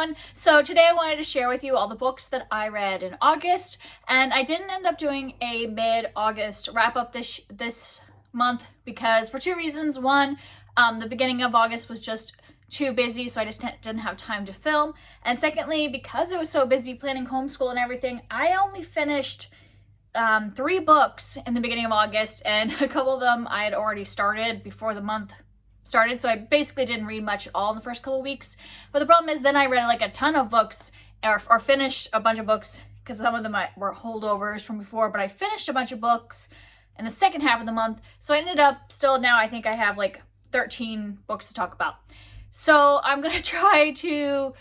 everyone. So today I wanted to share with you all the books that I read in August, and I didn't end up doing a mid-August wrap-up this month because for two reasons. One, the beginning of August was just too busy, so I just didn't have time to film. And secondly, because I was so busy planning homeschool and everything, I only finished 3 books in the beginning of August, and a couple of them I had already started before the month started, so I basically didn't read much at all in the first couple of weeks. But the problem is then I read like a ton of books, or finished a bunch of books, because some of them were holdovers from before, but I finished a bunch of books in the second half of the month, so I ended up still now I think I have like 13 books to talk about. So I'm going to try to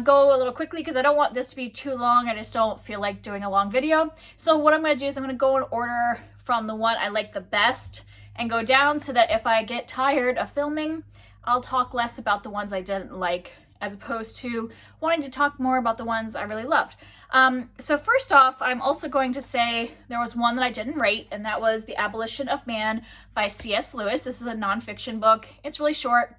go a little quickly because I don't want this to be too long. I just don't feel like doing a long video. So what I'm going to do is I'm going to go in order from the one I like the best and go down so that if I get tired of filming, I'll talk less about the ones I didn't like as opposed to wanting to talk more about the ones I really loved. So first off, I'm also going to say there was one that I didn't rate, and that was The Abolition of Man by C.S. Lewis. This is a nonfiction book. It's really short.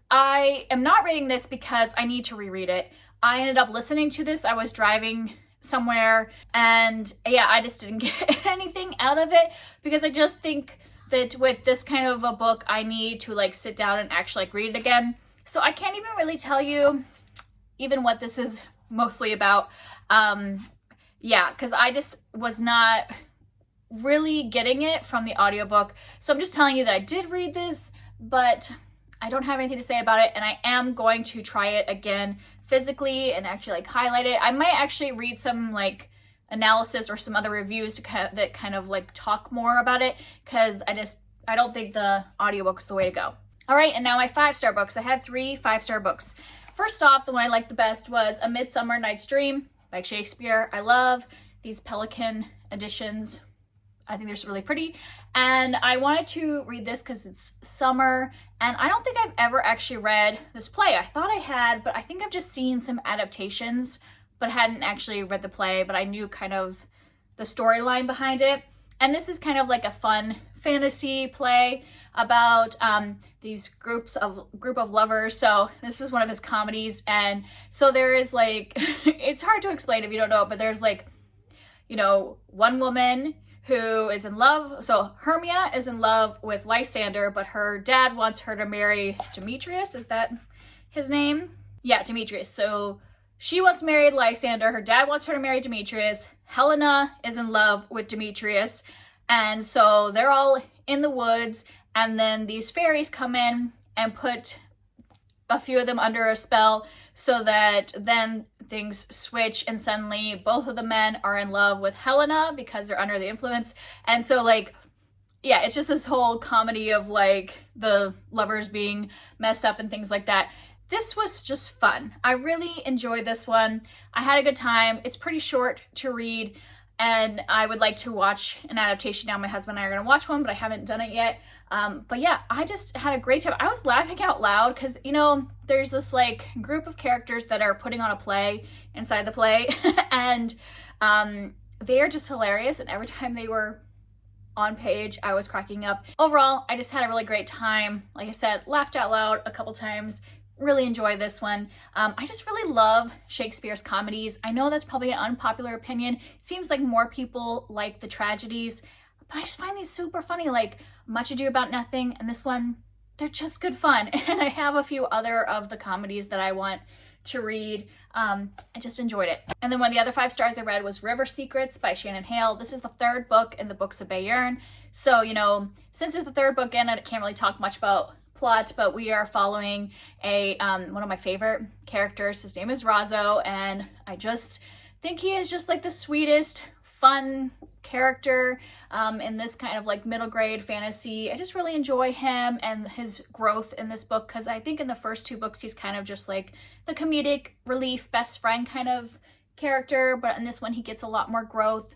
I am not rating this because I need to reread it. I ended up listening to this. I was driving somewhere, and yeah, I just didn't get anything out of it because I just think that with this kind of a book, I need to like sit down and actually like read it again. So I can't even really tell you even what this is mostly about. Yeah, because I just was not really getting it from the audiobook. So I'm just telling you that I did read this, but I don't have anything to say about it, and I am going to try it again physically and actually like highlight it. I might actually read some like analysis or some other reviews that kind of like talk more about it, because I don't think the audiobook's the way to go. All right, and now my 5-star books. I had 3 5-star books. First off, the one I liked the best was A Midsummer Night's Dream by Shakespeare. I love these pelican editions. I think they're just really pretty. And I wanted to read this because it's summer, and I don't think I've ever actually read this play. I thought I had, but I think I've just seen some adaptations, but hadn't actually read the play, but I knew kind of the storyline behind it. And this is kind of like a fun fantasy play about these group of lovers. So this is one of his comedies, and so there is like it's hard to explain if you don't know it, but there's like, you know, one woman who is in love. So Hermia is in love with Lysander, but her dad wants her to marry Demetrius. Is that his name? Yeah, Demetrius. So she wants to marry Lysander. Her dad wants her to marry Demetrius. Helena is in love with Demetrius. And so they're all in the woods, and then these fairies come in and put a few of them under a spell so that then things switch, and suddenly both of the men are in love with Helena because they're under the influence. And so like, yeah, it's just this whole comedy of like the lovers being messed up and things like that. This was just fun. I really enjoyed this one. I had a good time. It's pretty short to read, and I would like to watch an adaptation now. My husband and I are going to watch one, but I haven't done it yet. But yeah, I just had a great time. I was laughing out loud because, you know, there's this like group of characters that are putting on a play inside the play, and they are just hilarious. And every time they were on page, I was cracking up. Overall, I just had a really great time. Like I said, laughed out loud a couple times. Really enjoy this one. I just really love Shakespeare's comedies. I know that's probably an unpopular opinion. It seems like more people like the tragedies, but I just find these super funny, like Much Ado About Nothing and this one. They're just good fun. And I have a few other of the comedies that I want to read. I just enjoyed it. And then one of the other 5 stars I read was River Secrets by Shannon Hale. This is the 3rd book in the Books of Bayern. So, you know, since it's the 3rd book in, I can't really talk much about plot, but we are following a one of my favorite characters. His name is Razzo, and I just think he is just like the sweetest, fun character in this kind of like middle grade fantasy. I just really enjoy him and his growth in this book, because I think in the first 2 books he's kind of just like the comedic relief best friend kind of character, but in this one he gets a lot more growth,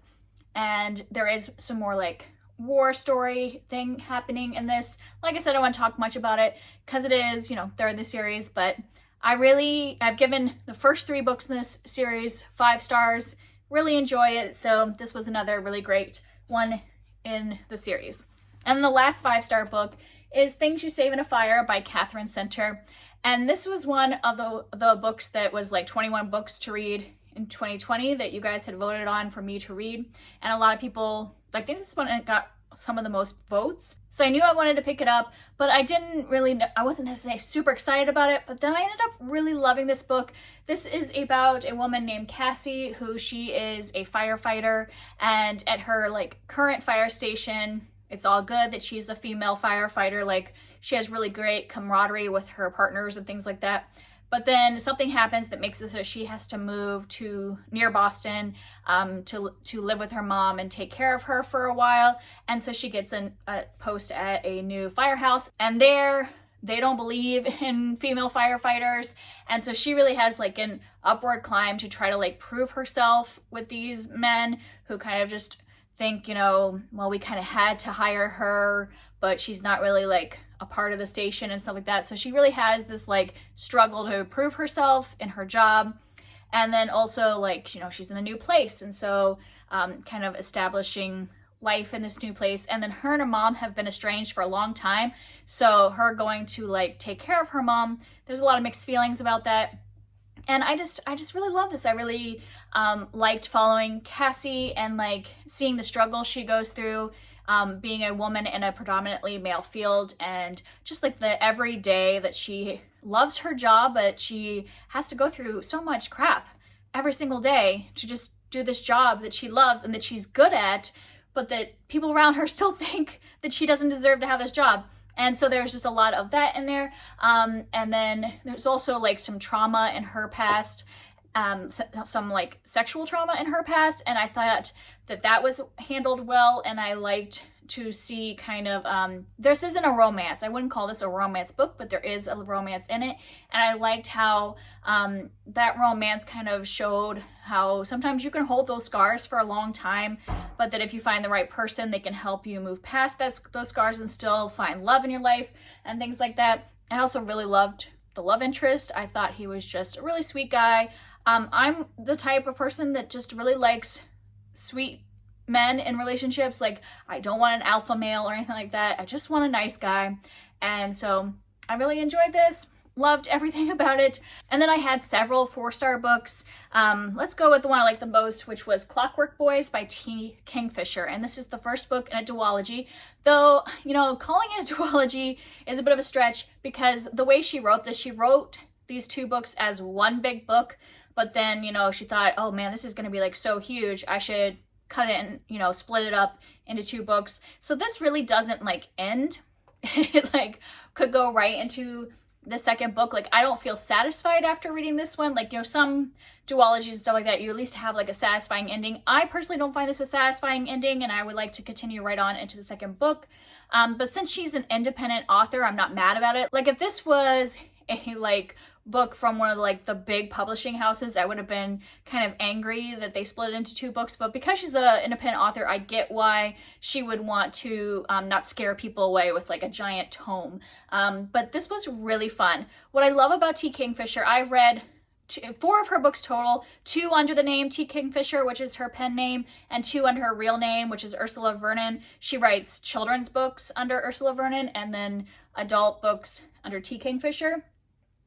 and there is some more like war story thing happening in this. Like I said, I don't want to talk much about it because it is, you know, they're in the series, but I've given the first 3 books in this series 5 stars. Really enjoy it. So this was another really great one in the series. And the last 5-star book is Things You Save in a Fire by Katherine Center. And this was one of the books that was like 21 books to read in 2020 that you guys had voted on for me to read. And a lot of people, I think this one got some of the most votes. So I knew I wanted to pick it up, but I didn't really know, I wasn't necessarily super excited about it, but then I ended up really loving this book. This is about a woman named Cassie, who she is a firefighter, and at her like current fire station, it's all good that she's a female firefighter. Like, she has really great camaraderie with her partners and things like that. But then something happens that makes it so she has to move to near Boston to live with her mom and take care of her for a while. And so she gets a post at a new firehouse, and there they don't believe in female firefighters. And so she really has like an upward climb to try to like prove herself with these men who kind of just think, you know, well, we kind of had to hire her, but she's not really like a part of the station and stuff like that. So she really has this like struggle to prove herself in her job. And then also like, you know, she's in a new place. And so kind of establishing life in this new place. And then her and her mom have been estranged for a long time. So her going to like take care of her mom, there's a lot of mixed feelings about that. And I just really love this. I really liked following Cassie and like seeing the struggle she goes through, being a woman in a predominantly male field, and just like the everyday that she loves her job, but she has to go through so much crap every single day to just do this job that she loves and that she's good at, but that people around her still think that she doesn't deserve to have this job. And so there's just a lot of that in there. And then there's also like some trauma in her past, some like sexual trauma in her past. And I thought that was handled well. And I liked to see kind of, this isn't a romance. I wouldn't call this a romance book, but there is a romance in it. And I liked how that romance kind of showed how sometimes you can hold those scars for a long time, but that if you find the right person, they can help you move past those scars and still find love in your life and things like that. I also really loved the love interest. I thought he was just a really sweet guy. I'm the type of person that just really likes sweet men in relationships. Like, I don't want an alpha male or anything like that. I just want a nice guy. And so I really enjoyed this. Loved everything about it. And then I had several 4-star books. Let's go with the one I liked the most, which was Clockwork Boys by Kingfisher. And this is the first book in a duology. Though, you know, calling it a duology is a bit of a stretch, because the way she wrote this, she wrote these 2 books as one big book. But then, you know, she thought, oh man, this is going to be like so huge. I should cut it and, you know, split it up into 2 books. So this really doesn't like end. It like could go right into the second book. Like, I don't feel satisfied after reading this one. Like, you know, some duologies and stuff like that, you at least have like a satisfying ending. I personally don't find this a satisfying ending, and I would like to continue right on into the second book. But since she's an independent author, I'm not mad about it. Like, if this was a like book from one of like the big publishing houses, I would have been kind of angry that they split it into 2 books. But because she's an independent author, I get why she would want to not scare people away with like a giant tome. But this was really fun. What I love about T. Kingfisher, I've read 4 of her books total, 2 under the name T. Kingfisher, which is her pen name, and 2 under her real name, which is Ursula Vernon. She writes children's books under Ursula Vernon and then adult books under T. Kingfisher.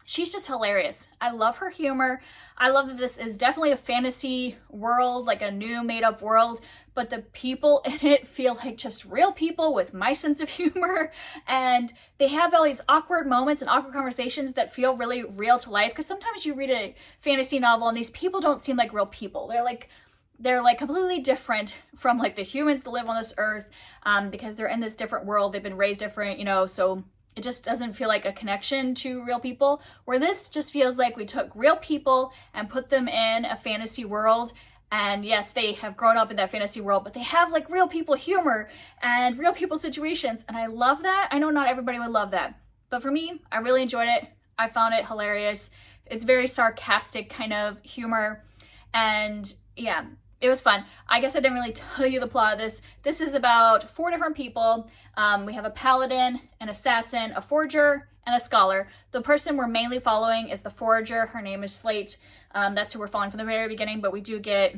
She's just hilarious. I love her humor. I love that this is definitely a fantasy world, like a new made-up world, but the people in it feel like just real people with my sense of humor, and they have all these awkward moments and awkward conversations that feel really real to life, because sometimes you read a fantasy novel and these people don't seem like real people. They're like completely different from like the humans that live on this earth, because they're in this different world. They've been raised different, you know, so it just doesn't feel like a connection to real people, where this just feels like we took real people and put them in a fantasy world. And yes, they have grown up in that fantasy world, but they have like real people humor and real people situations. And I love that. I know not everybody would love that, but for me, I really enjoyed it. I found it hilarious. It's very sarcastic kind of humor. And yeah, it was fun. I guess I didn't really tell you the plot of this. This is about 4 different people. We have a paladin, an assassin, a forger, and a scholar. The person we're mainly following is the forager. Her name is Slate. That's who we're following from the very beginning, but we do get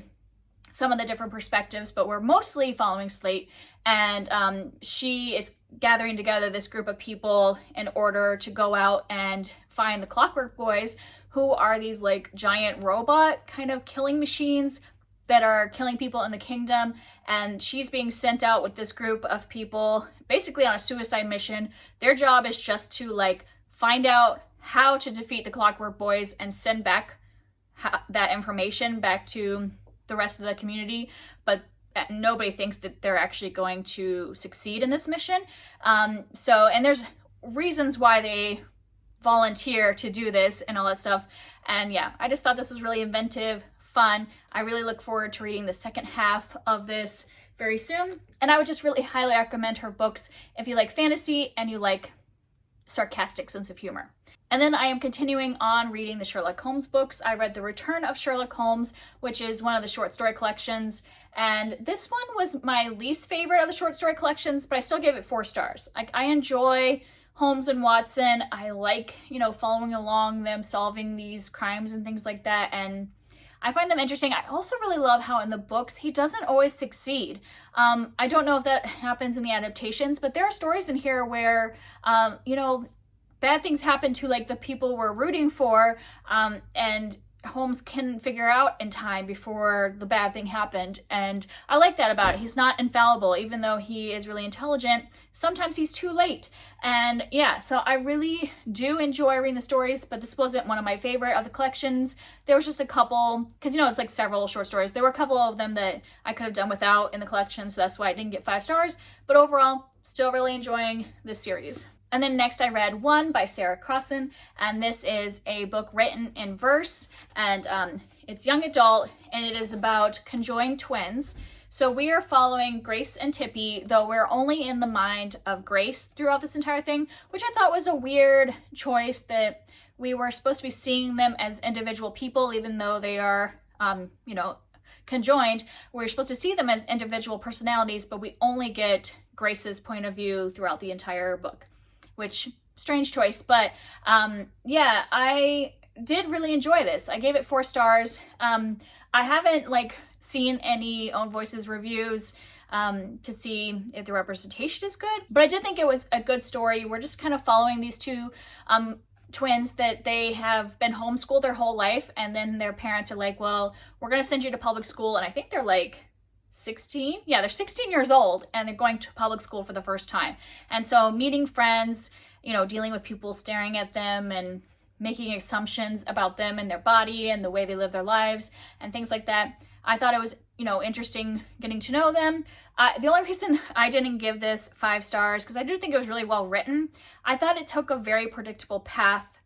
some of the different perspectives, but we're mostly following Slate. And she is gathering together this group of people in order to go out and find the Clockwork Boys, who are these like giant robot kind of killing machines that are killing people in the kingdom. And she's being sent out with this group of people basically on a suicide mission. Their job is just to like find out how to defeat the Clockwork Boys and send back that information back to the rest of the community. But nobody thinks that they're actually going to succeed in this mission. And there's reasons why they volunteer to do this and all that stuff. And yeah, I just thought this was really inventive, fun. I really look forward to reading the second half of this very soon. And I would just really highly recommend her books if you like fantasy and you like sarcastic sense of humor. And then I am continuing on reading the Sherlock Holmes books. I read The Return of Sherlock Holmes, which is one of the short story collections. And this one was my least favorite of the short story collections, but I still gave it 4 stars. Like, I enjoy Holmes and Watson. I like, following along them, solving these crimes and things like that. And I find them interesting. I also really love how in the books, he doesn't always succeed. I don't know if that happens in the adaptations, but there are stories in here where, bad things happen to like the people we're rooting for, and Holmes can figure out in time before the bad thing happened. And I like that about it. He's not infallible, even though he is really intelligent. Sometimes he's too late. And yeah, so I really do enjoy reading the stories, but this wasn't one of my favorite of the collections. There was just a couple, because it's like several short stories. There were a couple of them that I could have done without in the collection, so that's why I didn't get 5 stars. But overall, still really enjoying this series. And then next I read One by Sarah Crossan, and this is a book written in verse, and it's young adult, and it is about conjoined twins. So we are following Grace and Tippy, though we're only in the mind of Grace throughout this entire thing, which I thought was a weird choice, that we were supposed to be seeing them as individual people, even though they are, conjoined. We're supposed to see them as individual personalities, but we only get Grace's point of view throughout the entire book. Which, strange choice, but yeah, I did really enjoy this. I gave it 4 stars. I haven't seen any Own Voices reviews to see if the representation is good, but I did think it was a good story. We're just kind of following these 2 twins that they have been homeschooled their whole life, and then their parents are like, well, we're going to send you to public school, and I think they're 16? Yeah, they're 16 years old and they're going to public school for the first time. And so meeting friends, dealing with people staring at them and making assumptions about them and their body and the way they live their lives and things like that. I thought it was, interesting getting to know them. The only reason I didn't give this 5 stars, because I do think it was really well written. I thought it took a very predictable path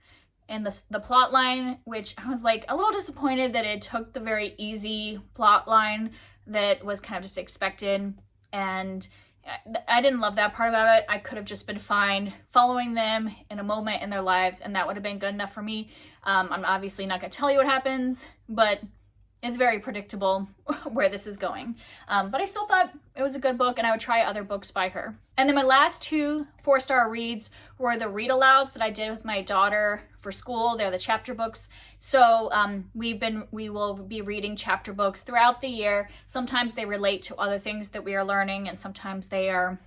in the plot line, which I was a little disappointed that it took the very easy plot line that was kind of just expected, and I didn't love that part about it. I could have just been fine following them in a moment in their lives, and that would have been good enough for me. I'm obviously not going to tell you what happens, but it's very predictable where this is going. But I still thought it was a good book, and I would try other books by her. And then my last 2 4-star reads were the read-alouds that I did with my daughter for school. They're the chapter books. So we will be reading chapter books throughout the year. Sometimes they relate to other things that we are learning, and sometimes they are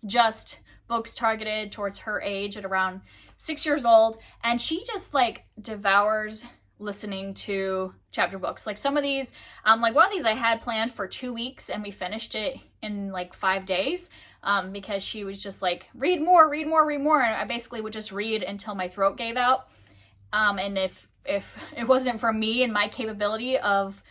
just books targeted towards her age at around 6 years old. And she just devours listening to chapter books. Some of these, one of these I had planned for 2 weeks, and we finished it in 5 days, because she was just read more, read more, read more. And I basically would just read until my throat gave out. And if it wasn't for me and my capability of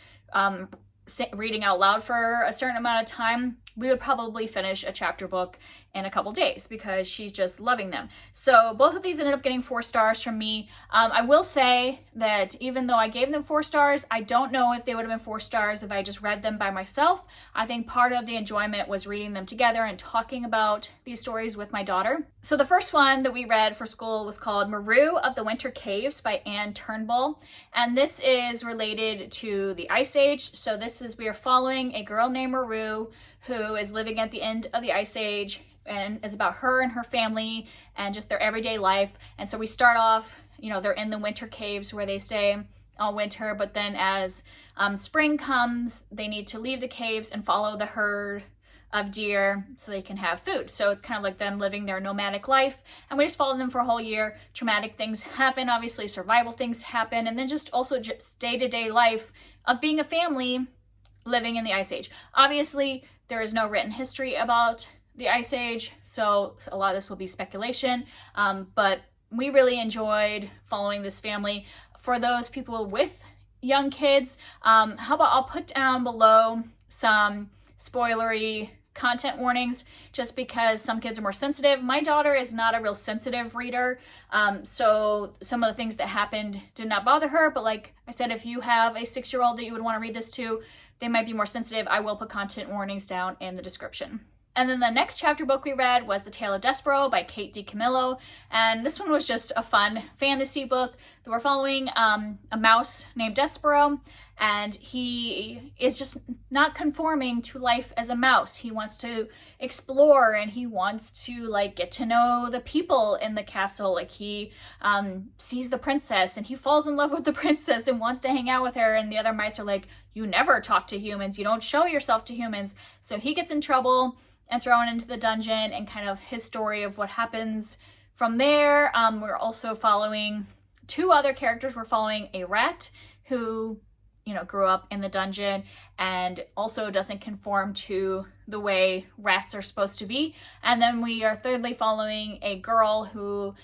reading out loud for a certain amount of time, we would probably finish a chapter book in a couple days, because she's just loving them. So both of these ended up getting 4 stars from me. I will say that even though I gave them 4 stars, I don't know if they would have been 4 stars if I just read them by myself. I think part of the enjoyment was reading them together and talking about these stories with my daughter. So the first one that we read for school was called Maroo of the Winter Caves by Turnbull. And this is related to the Ice Age. So we are following a girl named Maroo who is living at the end of the Ice Age, and it's about her and her family and just their everyday life. And so we start off, they're in the winter caves where they stay all winter, but then as spring comes, they need to leave the caves and follow the herd of deer so they can have food. So it's kind of like them living their nomadic life, and we just follow them for a whole year. Traumatic things happen, obviously survival things happen, and then just also just day-to-day life of being a family living in the Ice Age. Obviously, there is no written history about the Ice Age, so a lot of this will be speculation, but we really enjoyed following this family. For those people with young kids, how about I'll put down below some spoilery content warnings, just because some kids are more sensitive. My daughter is not a real sensitive reader, so some of the things that happened did not bother her, but like I said, if you have a 6-year-old that you would want to read this to, they might be more sensitive. I will put content warnings down in the description. And then the next chapter book we read was The Tale of Despereaux by Kate DiCamillo, and this one was just a fun fantasy book. We're following a mouse named Despereaux, and he is just not conforming to life as a mouse. He wants to explore, and he wants to like get to know the people in the castle. Like he sees the princess, and he falls in love with the princess and wants to hang out with her, and the other mice are like, you never talk to humans, you don't show yourself to humans. So he gets in trouble and thrown into the dungeon, and kind of his story of what happens from there. We're also following 2 other characters. We're following a rat who, you know, grew up in the dungeon and also doesn't conform to the way rats are supposed to be. And then we are thirdly following a girl who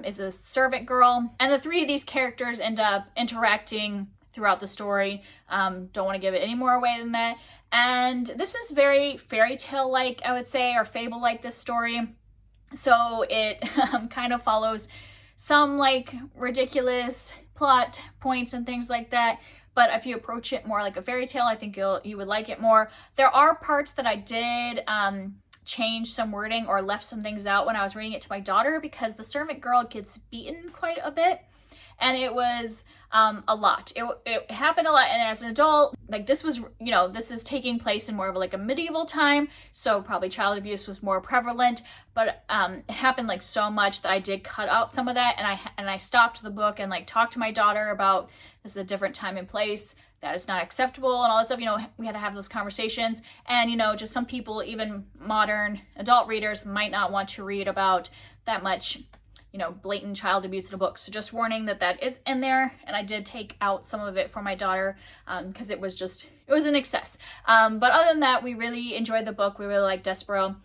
is a servant girl. And the 3 of these characters end up interacting throughout the story. Don't want to give it any more away than that. And this is very fairy tale like, I would say, or fable like, this story. So it kind of follows some like ridiculous plot points and things like that. But if you approach it more like a fairy tale, I think you would like it more. There are parts that I did change some wording or left some things out when I was reading it to my daughter, because the servant girl gets beaten quite a bit. And it was a lot. It happened a lot, and as an adult, like this was, you know, this is taking place in more of like a medieval time, so probably child abuse was more prevalent, but it happened like so much that I did cut out some of that, and I stopped the book and like talked to my daughter about this is a different time and place, that is not acceptable and all this stuff. You know, we had to have those conversations, and you know, just some people, even modern adult readers, might not want to read about that much, you know, blatant child abuse in a book. So just warning that is in there, and I did take out some of it for my daughter because it was an excess. But other than that, we really enjoyed the book. We really like Despereaux.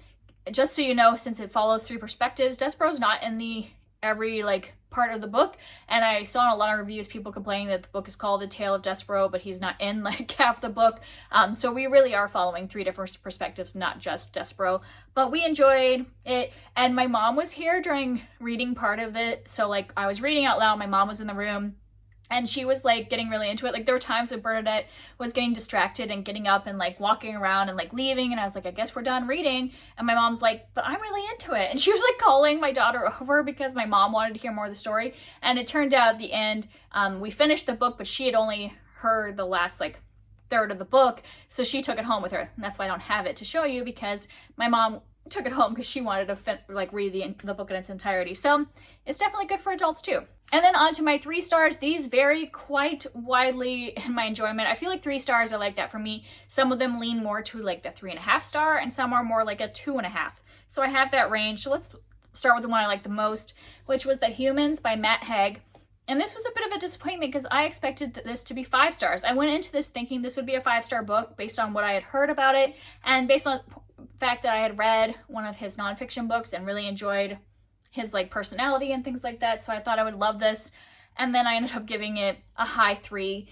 Just so you know, since it follows 3 perspectives, Despereaux's not in every like part of the book, and I saw in a lot of reviews people complaining that the book is called The Tale of Despereaux, but he's not in like half the book. So we really are following 3 different perspectives, not just Despereaux. But we enjoyed it, and my mom was here during reading part of it, so like I was reading out loud, my mom was in the room, and she was like getting really into it. Like there were times when Bernadette was getting distracted and getting up and like walking around and like leaving, and I was like, I guess we're done reading. And my mom's like, but I'm really into it. And she was like calling my daughter over because my mom wanted to hear more of the story. And it turned out at the end, we finished the book, but she had only heard the last like third of the book, so she took it home with her. And that's why I don't have it to show you, because my mom took it home because she wanted to read the book in its entirety. So it's definitely good for adults too. And then on to my 3 stars. These vary quite widely in my enjoyment. I feel like 3 stars are like that for me. Some of them lean more to like the 3.5 star, and some are more like a 2.5. So I have that range. So let's start with the one I like the most, which was The Humans by Matt Haig. And this was a bit of a disappointment because I expected this to be 5 stars. I went into this thinking this would be a 5-star book based on what I had heard about it, and based on the fact that I had read one of his nonfiction books and really enjoyed his like personality and things like that. So I thought I would love this. And then I ended up giving it a high 3.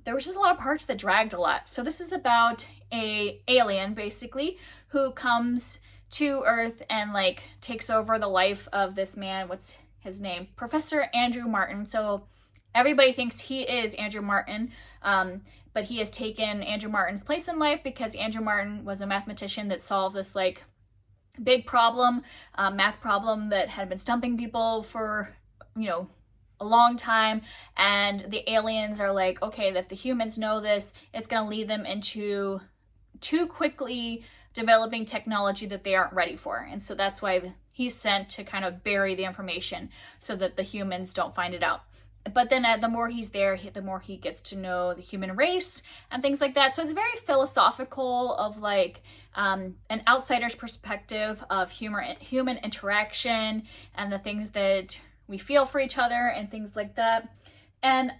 There was just a lot of parts that dragged a lot. So this is about a alien basically who comes to Earth and like takes over the life of this man. What's his name? Professor Andrew Martin. So everybody thinks he is Andrew Martin, but he has taken Andrew Martin's place in life because Andrew Martin was a mathematician that solved this like big problem, math problem that had been stumping people for, you know, a long time. And the aliens are like, okay, if the humans know this, it's going to lead them into too quickly developing technology that they aren't ready for. And so that's why he's sent to kind of bury the information so that the humans don't find it out. but then the more he's there, the more he gets to know the human race and things like that. So it's very philosophical of like an outsider's perspective of human interaction and the things that we feel for each other and things like that. And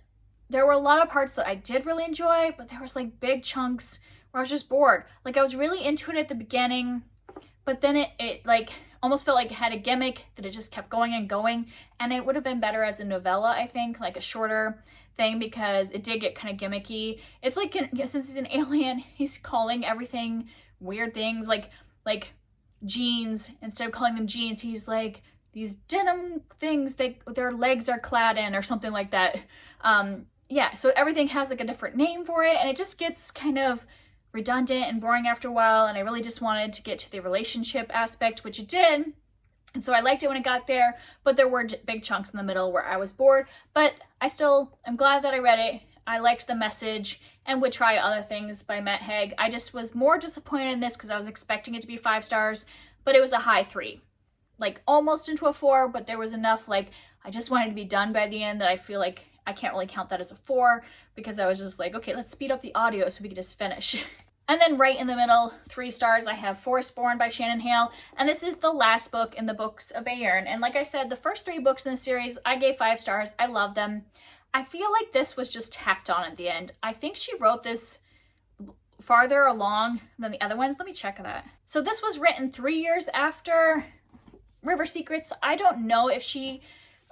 there were a lot of parts that I did really enjoy, but there was like big chunks where I was just bored. Like I was really into it at the beginning, but then it like almost felt like it had a gimmick that it just kept going and going, and it would have been better as a novella, I think, like a shorter thing, because it did get kind of gimmicky. It's like, since he's an alien, he's calling everything weird things, like jeans. Instead of calling them jeans, he's like, these denim things their legs are clad in, or something like that. Yeah, so everything has like a different name for it, and it just gets kind of redundant and boring after a while, and I really just wanted to get to the relationship aspect, which it did. And so I liked it when it got there, but there were big chunks in the middle where I was bored. But I'm glad that I read it. I liked the message and would try other things by Matt Haig. I just was more disappointed in this because I was expecting it to be 5 stars, but it was a high 3. Like almost into a 4, but there was enough, like, I just wanted to be done by the end that I feel like I can't really count that as a 4, because I was just like, okay, let's speed up the audio so we can just finish. And then right in the middle, 3 stars, I have Forestborn by Shannon Hale, and this is the last book in the Books of Bayern. And like I said, the first 3 books in the series, I gave 5 stars. I love them. I feel like this was just tacked on at the end. I think she wrote this farther along than the other ones. Let me check that. So this was written 3 years after River Secrets. I don't know if she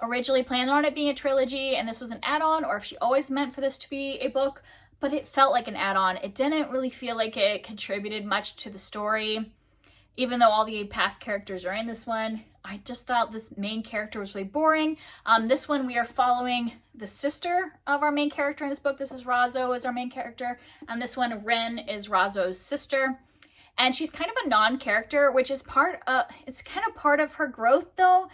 originally planned on it being a trilogy and this was an add-on, or if she always meant for this to be a book, but it felt like an add-on. It didn't really feel like it contributed much to the story, even though all the past characters are in this one. I just thought this main character was really boring. This one we are following the sister of our main character in this book. This is Razo is our main character, and this one, Ren, is Razo's sister. And she's kind of a non-character, which is it's kind of part of her growth though,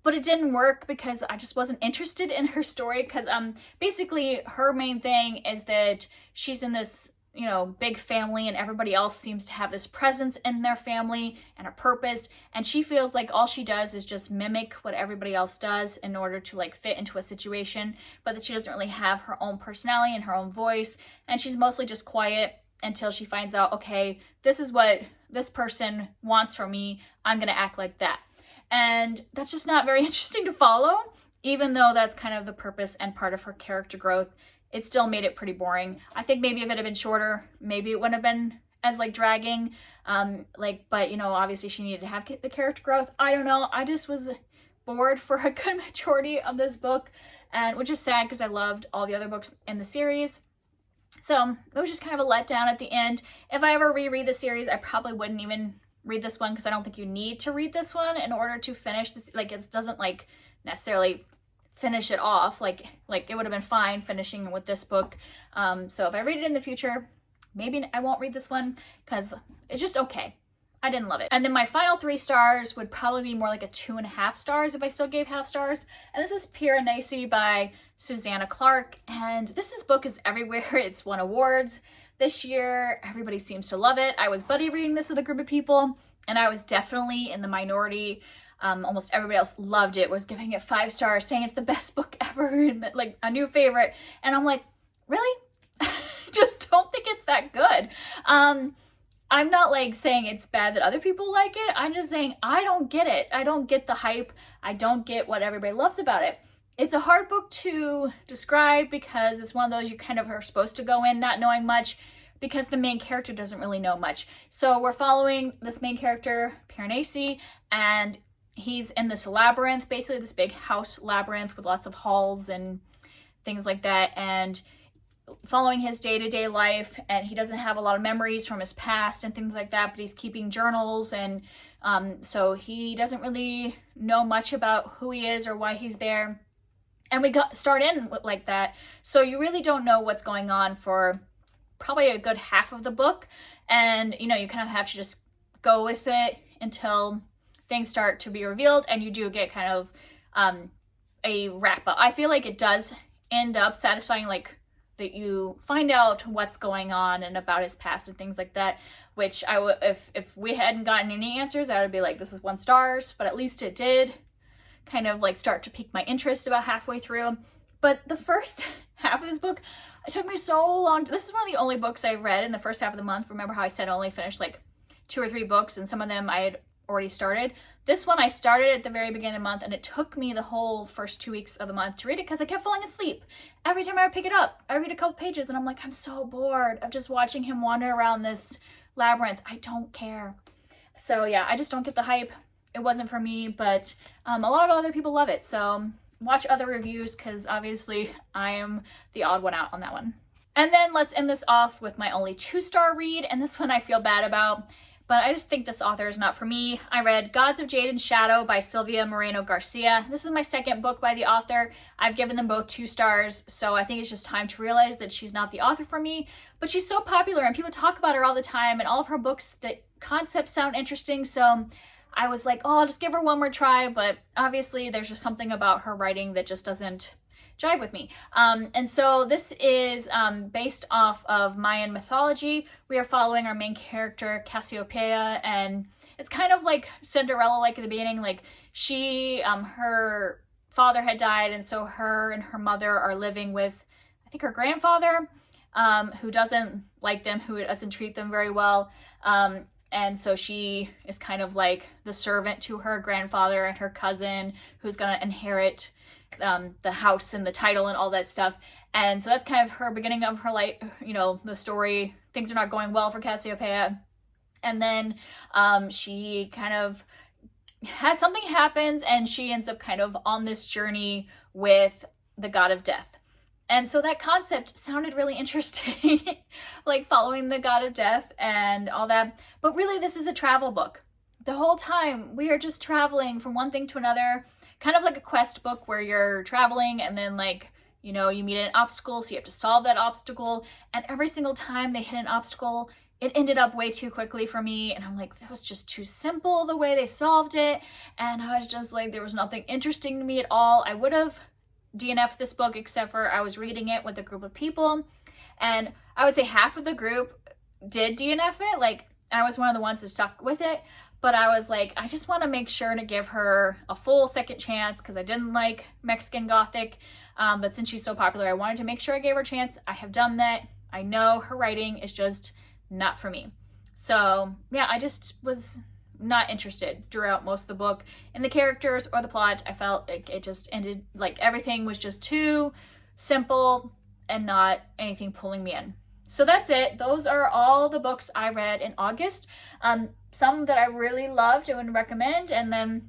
but it didn't work because I just wasn't interested in her story, because basically her main thing is that she's in this, you know, big family, and everybody else seems to have this presence in their family and a purpose, and she feels like all she does is just mimic what everybody else does in order to like fit into a situation, but that she doesn't really have her own personality and her own voice, and she's mostly just quiet until she finds out, okay, this is what this person wants from me, I'm gonna act like that. And that's just not very interesting to follow, even though that's kind of the purpose and part of her character growth. It still made it pretty boring. I think maybe if it had been shorter, maybe it wouldn't have been as like dragging. But you know, obviously she needed to have the character growth. I don't know. I just was bored for a good majority of this book, and which is sad because I loved all the other books in the series. So it was just kind of a letdown at the end. If I ever reread the series, I probably wouldn't even read this one, because I don't think you need to read this one in order to finish this. Like, it doesn't like necessarily finish it off. Like it would have been fine finishing with this book. So if I read it in the future, maybe I won't read this one, because it's just okay. I didn't love it. And then my final 3 stars would probably be more like a 2.5 stars if I still gave half stars. And this is Piranesi by Susanna Clarke. And this book is everywhere. It's won awards this year. Everybody seems to love it. I was buddy reading this with a group of people, and I was definitely in the minority. Almost everybody else loved it, was giving it 5 stars, saying it's the best book ever, and like a new favorite. And I'm like, really? Just don't think it's that good. I'm not like saying it's bad that other people like it. I'm just saying I don't get it. I don't get the hype. I don't get what everybody loves about it. It's a hard book to describe because it's one of those you kind of are supposed to go in not knowing much, because the main character doesn't really know much. So we're following this main character, Piranesi, and he's in this labyrinth, basically this big house labyrinth with lots of halls and things like that, and following his day-to-day life. And he doesn't have a lot of memories from his past and things like that, but he's keeping journals, and so he doesn't really know much about who he is or why he's there. And we start in like that, so you really don't know what's going on for probably a good half of the book, and you know, you kind of have to just go with it until things start to be revealed, and you do get kind of a wrap up. I feel like it does end up satisfying, like that you find out what's going on and about his past and things like that, which I would, if we hadn't gotten any answers, I would be like, this is 1 star, but at least it did kind of like start to pique my interest about halfway through. But the first half of this book, it took me so long. This is one of the only books I read in the first half of the month. Remember how I said I only finished like 2 or 3 books, and some of them I had already started. This one I started at the very beginning of the month, and it took me the whole first 2 weeks of the month to read it because I kept falling asleep. Every time I would pick it up, I read a couple pages and I'm like, I'm so bored of just watching him wander around this labyrinth. I don't care. So yeah, I just don't get the hype. It wasn't for me, but a lot of other people love it. So watch other reviews because obviously I am the odd one out on that one. And then let's end this off with my only 2-star read, and this one I feel bad about, but I just think this author is not for me. I read Gods of Jade and Shadow by Silvia Moreno-Garcia. This is my second book by the author. I've given them both 2 stars, so I think it's just time to realize that she's not the author for me. But she's so popular and people talk about her all the time, and all of her books, the concepts sound interesting, so I was like, oh, I'll just give her one more try, but obviously there's just something about her writing that just doesn't jive with me. And so this is based off of Mayan mythology. We are following our main character, Cassiopeia, and it's kind of like Cinderella-like at the beginning. Like she, her father had died, and so her and her mother are living with, I think, her grandfather, who doesn't like them, who doesn't treat them very well. And so she is kind of like the servant to her grandfather and her cousin, who's going to inherit the house and the title and all that stuff. And so that's kind of her beginning of her life, you know, the story. Things are not going well for Cassiopeia. And then she kind of has something happens, and she ends up kind of on this journey with the god of death. And so that concept sounded really interesting, like following the god of death and all that. But really, this is a travel book. The whole time we are just traveling from one thing to another, kind of like a quest book where you're traveling and then, like, you know, you meet an obstacle, so you have to solve that obstacle. And every single time they hit an obstacle, it ended up way too quickly for me. And I'm like, that was just too simple the way they solved it. And I was just like, there was nothing interesting to me at all. I would have DNF'd this book, except for I was reading it with a group of people, and I would say half of the group did DNF it. Like, I was one of the ones that stuck with it, but I was like, I just want to make sure to give her a full second chance because I didn't like Mexican Gothic, but since she's so popular, I wanted to make sure I gave her a chance. I have done that. I know her writing is just not for me. So yeah, I just was not interested throughout most of the book in the characters or the plot. I felt like it just ended, like everything was just too simple and not anything pulling me in. So that's it. Those are all the books I read in August. Some that I really loved and would recommend, and then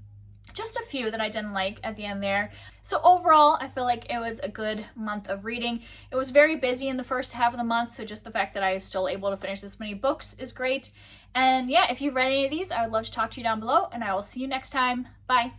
just a few that I didn't like at the end there. So overall, I feel like it was a good month of reading. It was very busy in the first half of the month, so just the fact that I was still able to finish this many books is great. And yeah, if you've read any of these, I would love to talk to you down below, and I will see you next time. Bye.